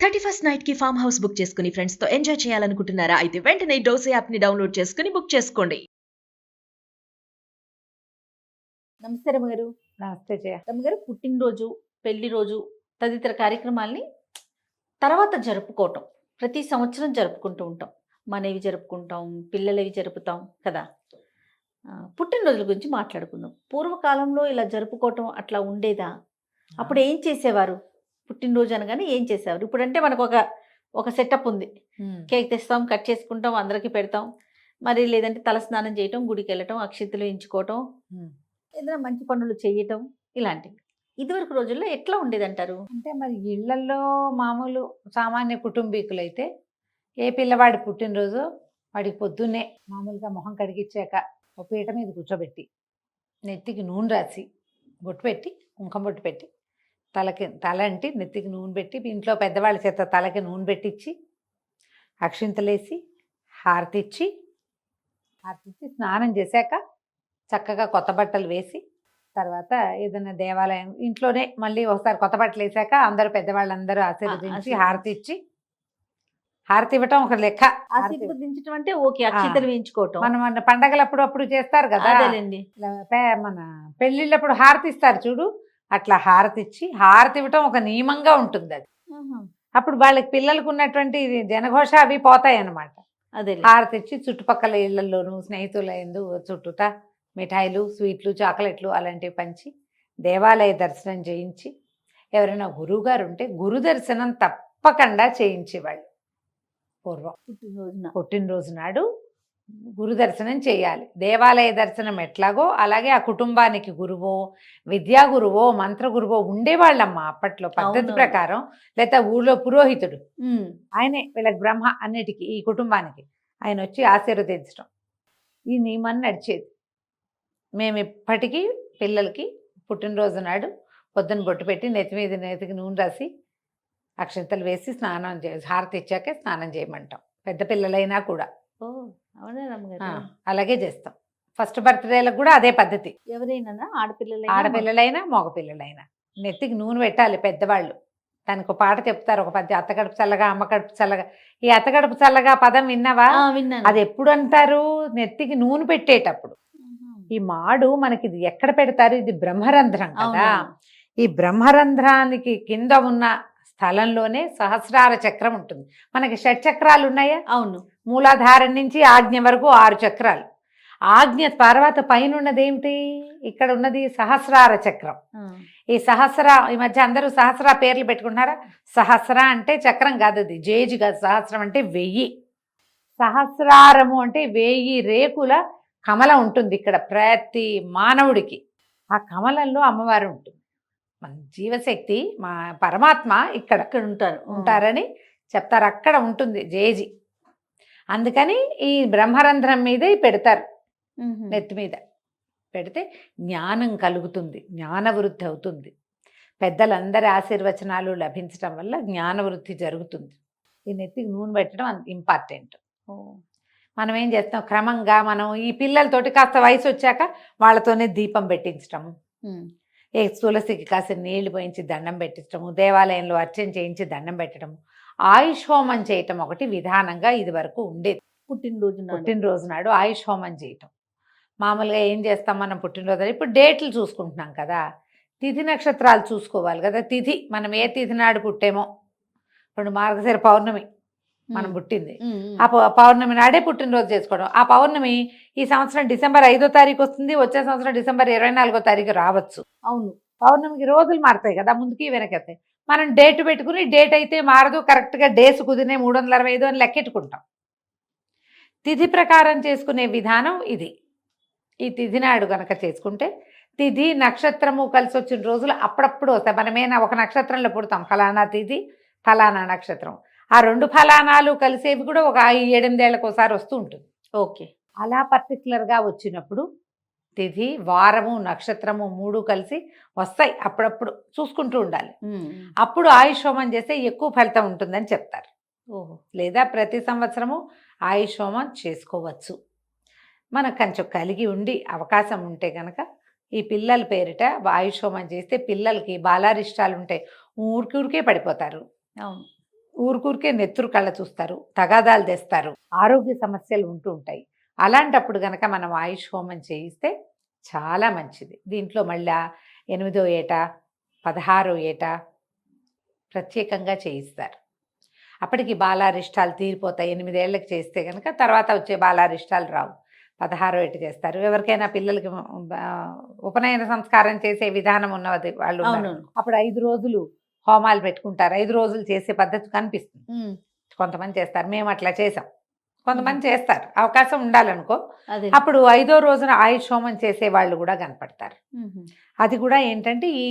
31st night కి farm house book చేసుకుని friends తో ఎంజాయ్ చేయాలనుకుంటున్నారా? అయితే వెంటనే డోసే యాప్ ని డౌన్లోడ్ చేసుకుని బుక్ చేసుకోండి. నమస్తే రమ్మగారు. నమస్తే జయ. రమ్మగారు, పుట్టినరోజు, పెళ్లి రోజు తదితర కార్యక్రమాల్ని తర్వాత జరుపుకోవటం ప్రతి సంవత్సరం జరుపుకుంటూ ఉంటాం. మనవి జరుపుకుంటాం, పిల్లలవి జరుపుతాం కదా. పుట్టినరోజుల గురించి మాట్లాడుకుందాం. పూర్వకాలంలో ఇలా జరుపుకోవటం అట్లా ఉండేదా? అప్పుడు ఏం చేసేవారు? పుట్టినరోజు అనగానే ఏం చేసేవారు? ఇప్పుడంటే మనకు ఒక సెటప్ ఉంది. కేక్ తెస్తాం, కట్ చేసుకుంటాం, అందరికీ పెడతాం. మరి లేదంటే తలస్నానం చేయటం, గుడికి వెళ్ళటం, అక్షింతలు ఎంచుకోవటం, ఏదైనా మంచి పనులు చేయటం, ఇలాంటివి. ఇదివరకు రోజుల్లో ఎట్లా ఉండేదంటారు? అంటే మరి ఇళ్లల్లో మామూలు సామాన్య కుటుంబీకులైతే ఏ పిల్లవాడి పుట్టినరోజు వాడికి పొద్దున్నే మామూలుగా మొహం కడిగిచ్చాక ఒక పీట మీద కూర్చోబెట్టి నెత్తికి నూనె రాసి బొట్టు పెట్టి కుంకుమ బొట్టు పెట్టి తల అంటే నెత్తికి నూనె పెట్టి ఇంట్లో పెద్దవాళ్ళ చేత తలకి నూనె పెట్టించి అక్షింతలేసి హారతిచ్చి స్నానం చేశాక చక్కగా కొత్త బట్టలు వేసి తర్వాత ఏదైనా దేవాలయం ఇంట్లోనే మళ్ళీ ఒకసారి కొత్త బట్టలు వేసాక అందరూ పెద్దవాళ్ళందరూ ఆశీర్వదించి హారతి ఇవ్వటం ఒక లెక్క. ఆశీర్వదించడం అంటే ఓకే, అక్షింతలు వేయించుకోవటం. మన పండగలప్పుడు అప్పుడు చేస్తారు కదా, మన పెళ్లిళ్ళప్పుడు హారతి ఇస్తారు చూడు, అట్లా హారతి ఇవ్వటం ఒక నియమంగా ఉంటుంది. అది అప్పుడు వాళ్ళకి పిల్లలకు ఉన్నటువంటి జనఘోష అవి పోతాయి అన్నమాట. అదే హారతి ఇచ్చి చుట్టుపక్కల ఇళ్లలోనూ స్నేహితుల ఎందు చుట్టూట మిఠాయిలు, స్వీట్లు, చాక్లెట్లు అలాంటివి పంచి దేవాలయ దర్శనం చేయించి ఎవరైనా గురువు గారు ఉంటే గురు దర్శనం తప్పకుండా చేయించేవాళ్ళు. పూర్వం పుట్టినరోజు నాడు గురు దర్శనం చేయాలి. దేవాలయ దర్శనం ఎట్లాగో అలాగే ఆ కుటుంబానికి గురువో, విద్యా గురువో, మంత్ర గురువో ఉండేవాళ్ళమ్మా అప్పట్లో పద్ధతి ప్రకారం. లేదా ఊళ్ళో పురోహితుడు, ఆయనే వీళ్ళకి బ్రహ్మ అన్నిటికీ, ఈ కుటుంబానికి ఆయన వచ్చి ఆశీర్వదించడం ఈ నియమాన్ని నడిచేది. మేము ఇప్పటికీ పిల్లలకి పుట్టినరోజు నాడు పొద్దున్న బొట్టు పెట్టి నెత్తికి నూనె రాసి అక్షంతలు వేసి స్నానం హారతి ఇచ్చాకే స్నానం చేయమంటాం. పెద్ద పిల్లలైనా కూడా అలాగే చేస్తాం. ఫస్ట్ బర్త్డేలకు కూడా అదే పద్ధతి. ఎవరైనా ఆడపిల్లలైనా మగపిల్లలైనా నెత్తికి నూనె పెట్టాలి పెద్దవాళ్ళు. దానికి ఒక పాట చెప్తారు, ఒక పద్యం, అత్తగడుపు చల్లగా అమ్మ కడుపు చల్లగా. ఈ అత్తగడుపు చల్లగా పదం విన్నావా? అది ఎప్పుడు అంటారు? నెత్తికి నూనె పెట్టేటప్పుడు. ఈ మాడు మనకి ఇది ఎక్కడ పెడతారు? ఇది బ్రహ్మరంధ్రం కదా. ఈ బ్రహ్మరంధ్రానికి కింద ఉన్న స్థలంలోనే సహస్రార చక్రం ఉంటుంది. మనకి షట్చక్రాలు ఉన్నాయా? అవును. మూలాధారం నుంచి ఆజ్ఞ వరకు 6 చక్రాలు. ఆజ్ఞ తర్వాత పైన ఉన్నది ఏమిటి? ఇక్కడ ఉన్నది సహస్రార చక్రం. ఈ మధ్య అందరూ సహస్ర పేర్లు పెట్టుకుంటున్నారా? సహస్ర అంటే చక్రం కాదు, అది జేజు కాదు. సహస్రం అంటే 1000. సహస్రారము అంటే 1000 రేకుల కమల ఉంటుంది ఇక్కడ ప్రతి మానవుడికి. ఆ కమలంలో అమ్మవారు ఉంటుంది. మన జీవశక్తి, మా పరమాత్మ ఇక్కడ ఉంటారని చెప్తారు. అక్కడ ఉంటుంది జేజి. అందుకని ఈ బ్రహ్మరంధ్రం మీదే పెడతారు. నెత్తి మీద పెడితే జ్ఞానం కలుగుతుంది, జ్ఞానవృద్ధి అవుతుంది. పెద్దలందరి ఆశీర్వచనాలు లభించడం వల్ల జ్ఞానవృద్ధి జరుగుతుంది. ఈ నెత్తికి నూనె పెట్టడం అంత ఇంపార్టెంట్. మనం ఏం చేస్తాం, క్రమంగా మనం ఈ పిల్లలతోటి కాస్త వయసు వచ్చాక వాళ్ళతోనే దీపం పెట్టించటము, తులసికి కాస్త నీళ్లు పోయించి దండం పెట్టించడము, దేవాలయంలో అర్చన చేయించి దండం పెట్టడము, ఆయుష్ హోమం చేయటం ఒకటి విధానంగా ఇది వరకు ఉండేది. పుట్టినరోజు నాడు ఆయుష్ హోమం చేయటం. మామూలుగా ఏం చేస్తాం మనం పుట్టినరోజు? ఇప్పుడు డేట్లు చూసుకుంటున్నాం కదా, తిథి నక్షత్రాలు చూసుకోవాలి కదా. తిథి మనం ఏ తిథి నాడు పుట్టేమో, ఇప్పుడు మార్గశిర పౌర్ణమి మనం పుట్టింది, ఆ పౌర్ణమి నాడే పుట్టినరోజు చేసుకోవడం. ఆ పౌర్ణమి ఈ సంవత్సరం డిసెంబర్ 5వ తారీఖు వస్తుంది, వచ్చే సంవత్సరం డిసెంబర్ 24వ తారీఖు రావచ్చు. అవును, పౌర్ణమికి రోజులు మారుతాయి కదా, ముందుకి వెనకెత్తాయి. మనం డేట్ పెట్టుకుని డేట్ అయితే మారదు, కరెక్ట్గా డేస్ కుదిరినే 365 అని లెక్కెట్టుకుంటాం. తిథి ప్రకారం చేసుకునే విధానం ఇది. ఈ తిథి నాడు కనుక చేసుకుంటే తిథి నక్షత్రము కలిసి వచ్చిన రోజులు అప్పుడప్పుడు వస్తాయి. మనమేనా ఒక నక్షత్రంలో పుడతాం, ఫలానా తిథి ఫలానా నక్షత్రం, ఆ 2 ఫలానాలు కలిసేవి కూడా ఒక 7-8 ఏళ్ళకు ఒకసారి వస్తూ ఉంటుంది. ఓకే, అలా పర్టికులర్గా వచ్చినప్పుడు తిథి, వారము, నక్షత్రము 3 కలిసి వస్తాయి. అప్పుడప్పుడు చూసుకుంటూ ఉండాలి. అప్పుడు ఆయుష్ హోమం చేస్తే ఎక్కువ ఫలితం ఉంటుందని చెప్తారు. లేదా ప్రతి సంవత్సరము ఆయుష్ హోమం చేసుకోవచ్చు. మనకు కొంచెం కలిగి ఉండి అవకాశం ఉంటే కనుక ఈ పిల్లల పేరిట ఆయుష్ హోమం చేస్తే పిల్లలకి బాలారిష్టాలు ఉంటాయి, ఊరికే పడిపోతారు. అవును, ఊరికూరికే నెత్తురు కళ్ళ చూస్తారు, తగాదాలు తెస్తారు, ఆరోగ్య సమస్యలు ఉంటూ ఉంటాయి. అలాంటప్పుడు గనక మనం ఆయుష్ హోమం చేయిస్తే చాలా మంచిది. దీంట్లో మళ్ళా 8వ ఏట 16వ ఏట ప్రత్యేకంగా చేయిస్తారు. అప్పటికి బాలారిష్టాలు తీరిపోతాయి. 8 ఏళ్ళకి చేస్తే కనుక తర్వాత వచ్చే బాలారిష్టాలు రావు. 16వ ఏట చేస్తారు. ఎవరికైనా పిల్లలకి ఉపనయన సంస్కారం చేసే విధానం ఉన్నది వాళ్ళు ఉన్నారు. అవును. అప్పుడు 5 రోజులు హోమాలు పెట్టుకుంటారు. 5 రోజులు చేసే పద్ధతి కనిపిస్తుంది. కొంతమంది చేస్తారు, మేము అట్లా చేసాం. కొంతమంది చేస్తారు, అవకాశం ఉండాలనుకో. అదే. అప్పుడు 5వ రోజున ఆయుష్ హోమం చేసే వాళ్ళు కూడా కనపడతారు. అది కూడా ఏంటంటే ఈ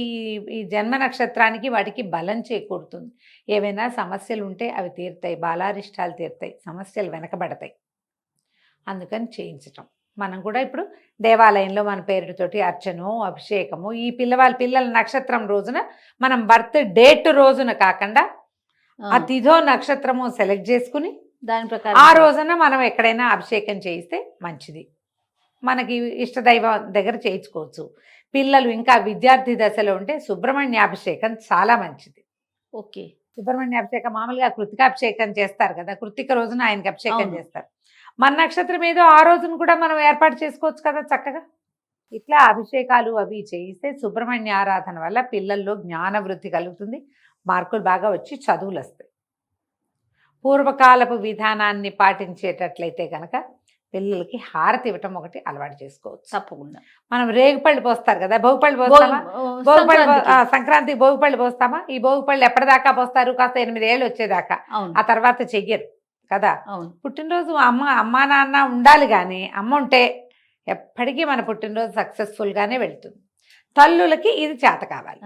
ఈ జన్మ నక్షత్రానికి వాటికి బలం చేకూరుతుంది. ఏవైనా సమస్యలు ఉంటే అవి తీరుతాయి, బాలారిష్టాలు తీరుతాయి, సమస్యలు వెనకబడతాయి. అందుకని చేయించటం. మనం కూడా ఇప్పుడు దేవాలయంలో మన పేరుతోటి అర్చనో అభిషేకము ఈ పిల్లల నక్షత్రం రోజున మనం బర్త్ డేట్ రోజున కాకుండా ఆ తిథో నక్షత్రము సెలెక్ట్ చేసుకుని దాని ఆ ప్రకారం రోజున మనం ఎక్కడైనా అభిషేకం చేయిస్తే మంచిది. మనకి ఇష్టదైవం దగ్గర చేయించుకోవచ్చు. పిల్లలు ఇంకా విద్యార్థి దశలో ఉంటే సుబ్రహ్మణ్యాభిషేకం చాలా మంచిది. ఓకే. సుబ్రహ్మణ్యాభిషేకం మామూలుగా కృతికాభిషేకం చేస్తారు కదా, కృతిక రోజున ఆయనకి అభిషేకం అవును. చేస్తారు. మన నక్షత్రం ఏదో ఆ రోజున కూడా మనం ఏర్పాటు చేసుకోవచ్చు కదా చక్కగా. ఇట్లా అభిషేకాలు అవి చేయిస్తే సుబ్రహ్మణ్య ఆరాధన వల్ల పిల్లల్లో జ్ఞాన వృద్ధి కలుగుతుంది, మార్కులు బాగా వచ్చి చదువులు వస్తాయి. పూర్వకాలపు విధానాన్ని పాటించేటట్లయితే కనుక పిల్లలకి హారతి ఇవ్వటం ఒకటి అలవాటు చేసుకోవచ్చు. తప్పకుండా. మనం రేగుపళ్ళు పోస్తారు కదా, భోగిపళ్ళు పోస్తామా? సంక్రాంతి భోగిపళ్ళు పోస్తామా? ఈ భోగిపళ్ళు ఎప్పటిదాకా పోస్తారు? కాస్త 8 ఏళ్ళు వచ్చేదాకా. అవును. ఆ తర్వాత చెయ్యరు కదా. అవును. పుట్టినరోజు అమ్మా నాన్న ఉండాలి, కానీ అమ్మ ఉంటే ఎప్పటికీ మన పుట్టినరోజు సక్సెస్ఫుల్గానే వెళ్తుంది. తల్లులకి ఇది చేత కావాలి.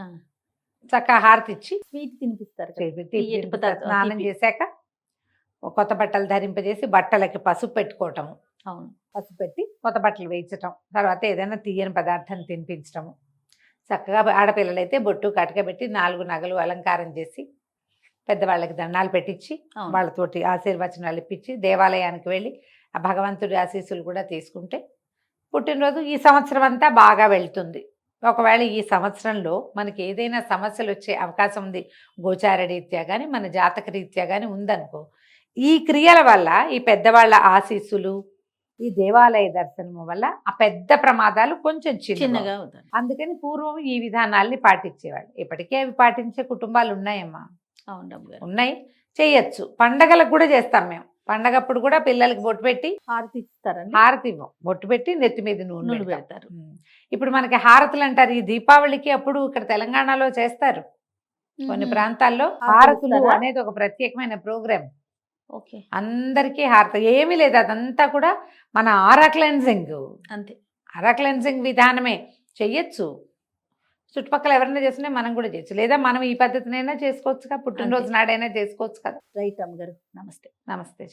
చక్కగా హారతి ఇచ్చి స్వీట్ తినిపిస్తారు కదా. తినిపిస్తారు. తీపి పదార్థం, స్నానం తీపి. చేశాక కొత్త బట్టలు ధరింపజేసి బట్టలకి పసుపు పెట్టుకోవటము, అవును. పసుపు పెట్టి కొత్త బట్టలు వేయించటం, తర్వాత ఏదైనా తీయని పదార్థం తినిపించటము. చక్కగా ఆడపిల్లలైతే బొట్టు కటకబెట్టి 4 నగలు అలంకారం చేసి పెద్దవాళ్ళకి దండాలు పెట్టించి అవును. వాళ్ళతోటి ఆశీర్వచనాలు ఇప్పించి దేవాలయానికి వెళ్ళి ఆ భగవంతుడి ఆశీస్సులు కూడా తీసుకుంటే పుట్టినరోజు ఈ సంవత్సరం అంతా బాగా వెళ్తుంది. ఒకవేళ ఈ సంవత్సరంలో మనకి ఏదైనా సమస్యలు వచ్చే అవకాశం ఉంది, గోచార రీత్యా కానీ మన జాతక రీత్యా కానీ ఉందనుకో, ఈ క్రియల వల్ల ఈ పెద్దవాళ్ళ ఆశీస్సులు ఈ దేవాలయ దర్శనము వల్ల ఆ పెద్ద ప్రమాదాలు కొంచెం చిన్నగా అవుతాయి. అందుకని పూర్వం ఈ విధానాల్ని పాటించేవాళ్ళు. ఇప్పటికే అవి పాటించే కుటుంబాలు ఉన్నాయమ్మా, అవును డబ్బు ఉన్నాయి, చేయొచ్చు. పండగలకు కూడా చేస్తాం మేము. పండగప్పుడు కూడా పిల్లలకి బొట్టు పెట్టి హారతి ఇస్తారండి. హారతి ఇవ్వం, బొట్టు పెట్టి నెత్తి మీద నూనె నూనె పెడతాం. పెడతారు. ఇప్పుడు మనకి హారతులు అంటారు, ఈ దీపావళికి అప్పుడు ఇక్కడ తెలంగాణలో చేస్తారు కొన్ని ప్రాంతాల్లో. హారతులు ఇస్తారా? అనేది ఒక ప్రత్యేకమైన ప్రోగ్రామ్. ఓకే. అందరికీ హారతి ఏమీ లేదు, అదంతా కూడా మన ఆరా క్లెన్జింగ్. అంతే. ఆరా క్లెన్జింగ్ విధానమే. చెయ్యొచ్చు, చుట్టుపక్కల ఎవరైనా చేస్తున్నా మనం కూడా చేయొచ్చు, లేదా మనం ఈ పద్ధతినైనా చేసుకోవచ్చు కదా, పుట్టినరోజు నాడైనా చేసుకోవచ్చు కదా. రైట్ అమ్మగారు, నమస్తే. నమస్తే.